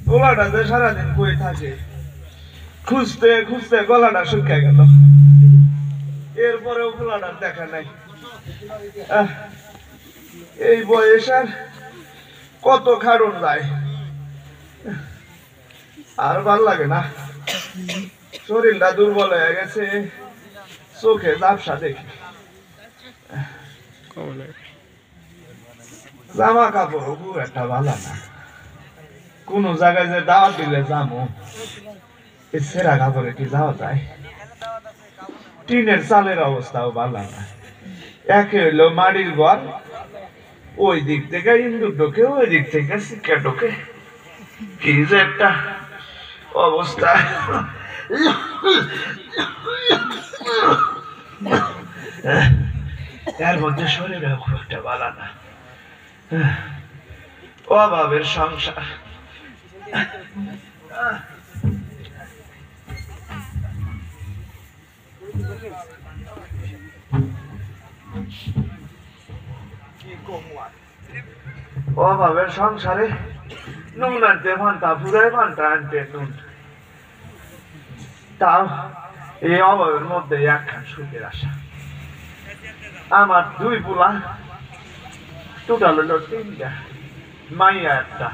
পোলাটা যে সারাদিন বই থাকে খুঁজতে খুঁজতে গলাটা শুকিয়ে গেল এরপরেও পোলাটার দেখা নাই এই বয়সের কত খাড়ন যায় আর ভাল লাগে না শরীরটা দুর্বল হয়ে গেছে চোখে ঝাপসা দেখি জামা কাপড় খুব একটা ভালো না কোন জায়গায় যে দাওয়াত দিলে যাবো এই সেরা কাপড়ে কি যাওয়া যায় টিনের চালের অবস্থাও ভালো না একে হইলো মাটির ঘর ওই দিক থেকে ইন্দুর ঢোকে ওই দিক থেকে শিক্ষা ঢোকে কি যে একটা অবস্থা এর মধ্যে শরীরে খুব একটা ভালো না অভাবের সংসার অভাবের সংসারে নুন আনতে ভান্তা ফুরাই ভান্তা আনতে নুন তাও এই অভাবের মধ্যে একখান সুখের আশা আমার দুই পোলা টোটাল হলো তিনটা মাইয়া একটা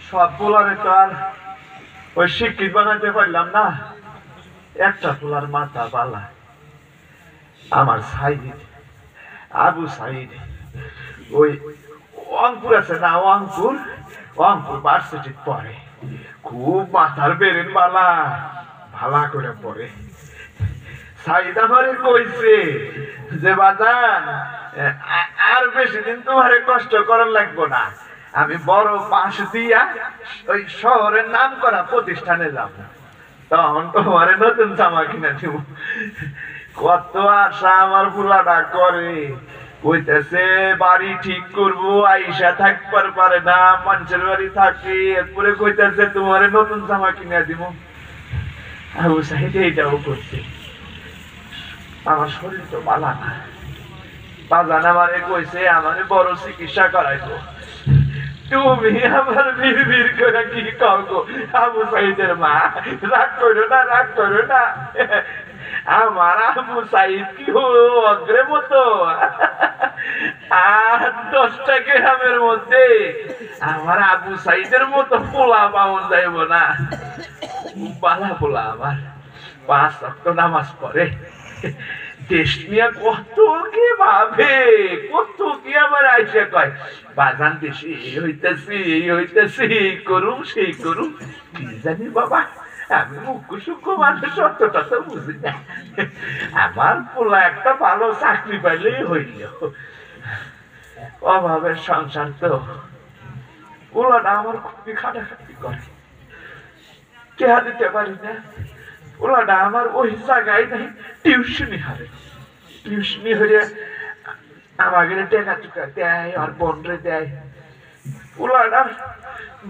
সব পোলারে তো আর ওই শিক্ষিত বানাতে পারলাম না একটা পোলার মাথা বালা আমার সাইদ আবু সাইদ ওই অঙ্কুর আছে না অঙ্কুর ভার্সিটি পড়ে খুব মাথার বেরেন বালা ভালা করে পড়ে সাইদ আমারে কইছে যে বাজান আর বেশি দিন তোমারে কষ্ট করার লাগবো না আমি বড় পাশ দিয়া ওই শহরের নাম করা প্রতিষ্ঠানে যাব তখন তোমারে নতুন জামা কিনে দিব কত আশা আমার পোলাটা করে কইতেছে বাড়ি ঠিক করবো আইসা থাকবার পারে না মানুষের বাড়ি থাকি এরপরে কইতেছে তোমারে নতুন জামা কিনে দিব আবু সাইদ এইটাও করছে আমার শরীর তো ভালো না বাজান আমারে কইছে আমারে বড় চিকিৎসা করাইবো তুমি আমার বিড় করে কি করবো আবু সাইদের মা রাগ করো না আমার আবু সাইদ কি অগ্রে মতো আর 10টা গ্রামের মধ্যে আমার আবু সাইদের মতো পোলা পাওয়া যাইব না বালা পোলা আমার 5 ওয়াক্ত নামাজ পড়ে দেশ নিয়ে কত কি ভাবে কত কি আমার আইসে কয় বাজান দেশে এই হইতেছি করুম সেই করুম কি জানি বাবা আমি মুখ্য সূক্ষ্ম মানুষ অতটা তো বুঝি না আমার পোলা একটা ভালো চাকরি পাইলেই হইল অভাবের সংসার তো পোলাটা আমার খুবই খাটাখাটি করে কেহা দিতে পারি না পোলাটা আমার ওই জায়গায় নাই টিউশনি হারে টিউশনি হয়ে আমাকে টেকা টুকা দেয় আর বন্ডে দেয় পোলাটা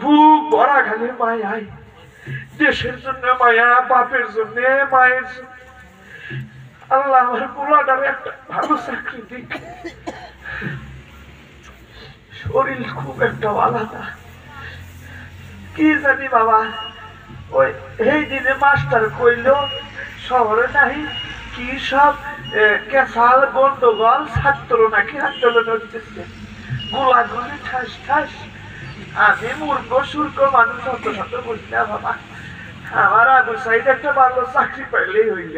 বুক ভরা খালি মায়ায় দেশের জন্য মায়া বাপের জন্য মায়ের জন্য আল্লাহ আমার পোলাটার একটা ভালো চাকরি দিক শরীর খুব একটা আলাদা কি জানি বাবা ওই এই দিনে মাস্টার কইল শহরে নাই কি সব কেসাল গন্ডগোল ছাত্র নাকি আন্দোলন হচ্ছে গোলাগুলি ঠাস ঠাস আমি মূর্খ সূর্খ মানুষ অত শত বুঝি না বাবা আমার আবু সাইদ একটা ভালো চাকরি পাইলেই হইল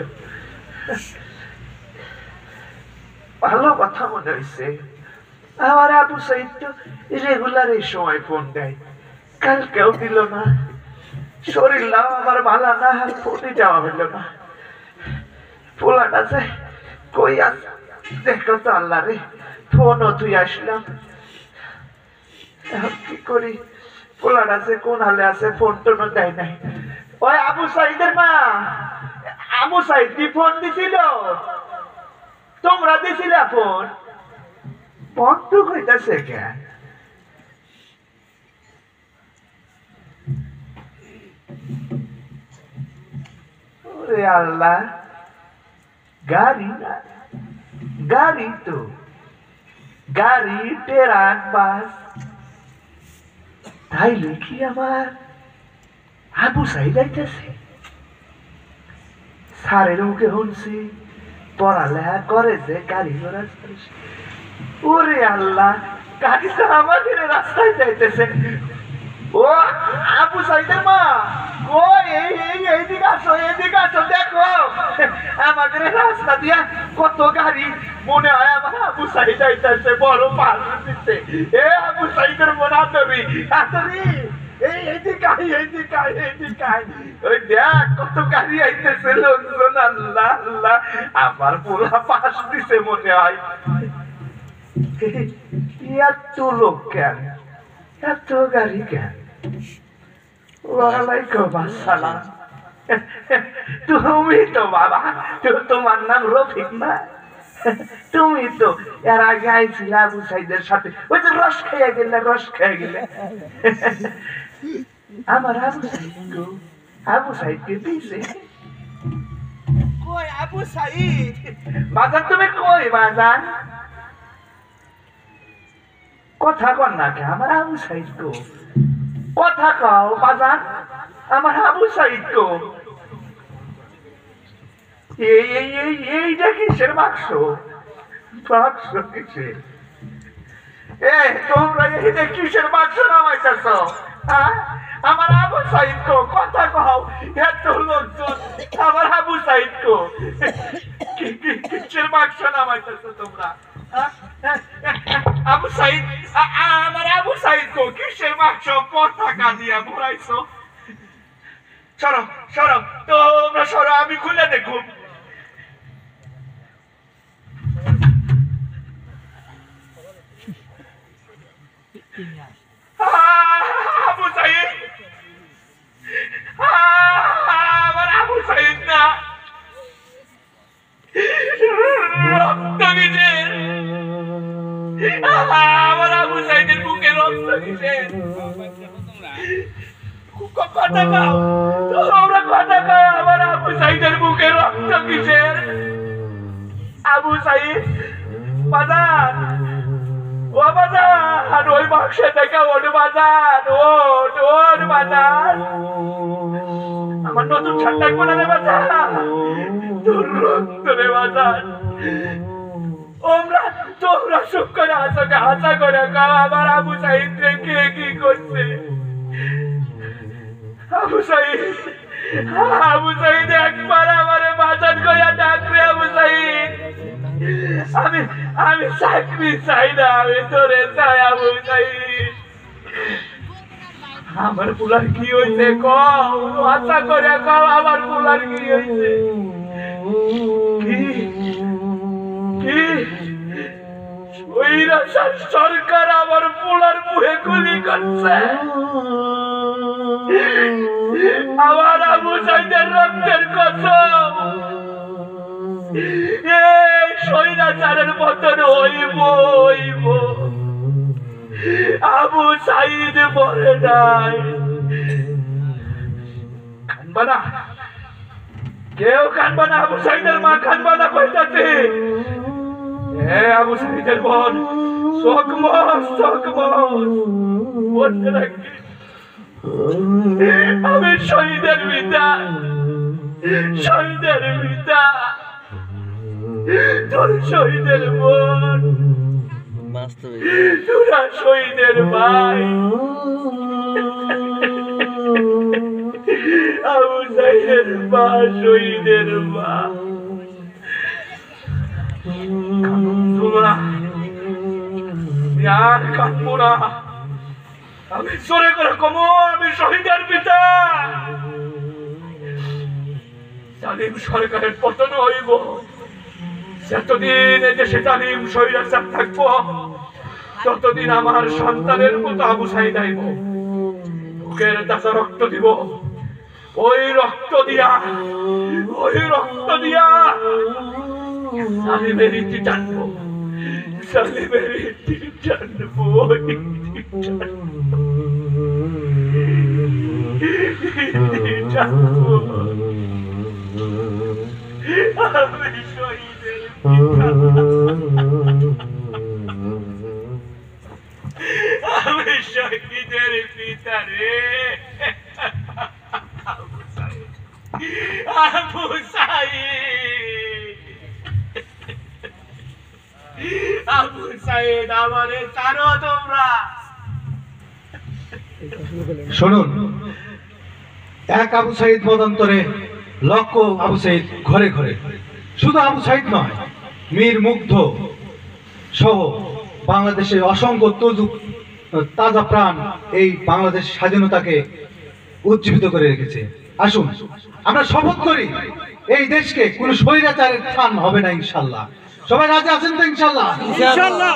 ভালো কথা মনে হয়েছে আমার আবু সাইদ তো রেগুলার এই সময় ফোন দেয় কালকেও দিল না শরীরটাও আমার ভালো না আর ফোনে যাওয়া হইল না পোলাটা যে কই আছে দেখো তো আল্লাহ রে ফোনও তুই আসলাম এখন কি করি পোলাটা যে কোন হালে আছে ফোন টোন দেয় নাই ওই আবু সাইদের মা আবু সাইদ কি ফোন দিছিল তোমরা দিছিলা ফোন বন্ধ হইতেছে কেন ওরে আল্লাহ গাড়ি না, গাড়ি তো, গাড়ি ট্রাক বাস, তাইলে কি আমার আবু সাইদ আইতেছে? স্যারের মুখে শুনছি পড়ালেখা করে যে গাড়ি ঘোড়া চড়ছে। ওরে আল্লাহ, গাড়িটা আমাদের রাস্তায় যাইতেছে। ও আবু সাইদের মা, ও এইদিকে আসো, এইদিকে আসো, দেখো আমাদের রাস্তা দিয়া কত গাড়ি, মনে হয় আমার আবু সাইদ আইতেছে, বড় পাল দিচ্ছে। এ আবু সাইদের মন আতরি আতরি, এইদিকে ওই দেখ কত গাড়ি আইতেছে, লোকজন। আল্লাহ আল্লাহ, আমার পোলা পাশ দিছে মনে হয়। এত লোক কেন, এত গাড়ি কেন? ওয়ালাইকুম আসসালাম। তুমি তো বাবা, তোমার নাম রফিক না? তুমি তো এর আগে আইছিলে আবু সাইদের সাথে, ওই যে রস খেয়ে গেলে, রস খেয়ে গেলে। আমার আবু সাইদ গো, আবু সাইদকে দিছে কই? আবু সাইদ বাজার, তুমি কই বাজার? কথা কন না কে? আমার আবু সাইদ গো, কথা কও বাজার, আমার আবু সাইদ গো। এইটা কিসের বাক্স? বাক্স কিসের? তোমরা এইটা কিসের বাক্স নামাইতেছ? আমার আবু সাইদ গো, কথা কও। এত লোকজন, আমার আবু সাইদ গো, কিসের বাক্স নামাইতেছ তোমরা? আবু সাইদ, আমার আবু সাইদ গো, কিসের বাক্স পতাকা দিয়া ঘুরাইছো? সরো সরো, তোমরা সরো, আমি খুলে দেখুন। আবু সাইদ, আমার আবু সাইদ না, রক্ত নিজের, আমার আবু সাইদের বুকে রক্ত নিজের। কথা কাও, তোমরা কথা কাও, আমার আবু সাইদের বুকে রক্ত কিসের? আবু সাইদ বাজার, ও বাজার, ওই বাক্সে থেকে ওর বাজার, ওর বাজার। আমার নতুন ছাড় থাকবো না রে বাজার, তোর রক্ত রে বাজার। তোমরা সুখ করে হাসাকে হাসা করে কাও, আমার আবু সাইদ রে কে কি করছে? আবু সাইদ, আবু সাইদ একবার আমারে বাজার কইয়া ডাকবে। আবু সাইদ, আমি চাকরি চাই না, আমি তোরে চাই। আবু সাইদ, আমার পুলার কি হইছে কও, আশা করে কও, আমার পুলার কি হইছে? কি সরকার আমার পুলার মুখে গুলি করছে? আমার আবু সাইদের রক্তের কসম, এই স্বৈরাচারের মতন হইব। আবু সাইদ মরে নাই। কানবা না, কেউ কানবা না, আবু সাইদের মা কানবা না কইতাছে। আবু সাইদের বোন, মনে রাখি, আমি শহীদের পিতা, শহীদের পিতা, তোর শহীদের বোন, তোরা শহীদের ভাই। আবু সাইদের মা, শহীদের মা। আর কাঁদবো না, আমি জোরে করে কমো, আমি শহীদের পিতা। জালিম সরকারের পতন হইব, যতদিন এদেশে জালিম স্বৈরাচার থাকবো, ততদিন আমার সন্তানের মতো আবু সাইদ আইব, বুকের তাজা রক্ত দিব। ওই রক্ত দিয়া জালিমের ইতি টানবো, জালিমের ইতি টানবো, আমি শহীদের আমি শহীদের পিতা রে আবু সাইদ আমারে ছাড়ো তোমরা। শুনুন, এক আবু সাইদ মতান্তরে লক্ষ আবু সাইদ ঘরে ঘরে। শুধু আবু সাইদ নয়, মীর মুগ্ধ সহ বাংলাদেশের অসংখ্য তাজা প্রাণ এই বাংলাদেশ স্বাধীনতাকে উজ্জীবিত করে রেখেছে। আসুন আমরা শপথ করি, এই দেশকে কোনো স্বৈরাচারের স্থান হবে না ইনশাল্লাহ। সবাই রাজি আছেন তো ইনশাল্লাহ? ইনশাআল্লাহ।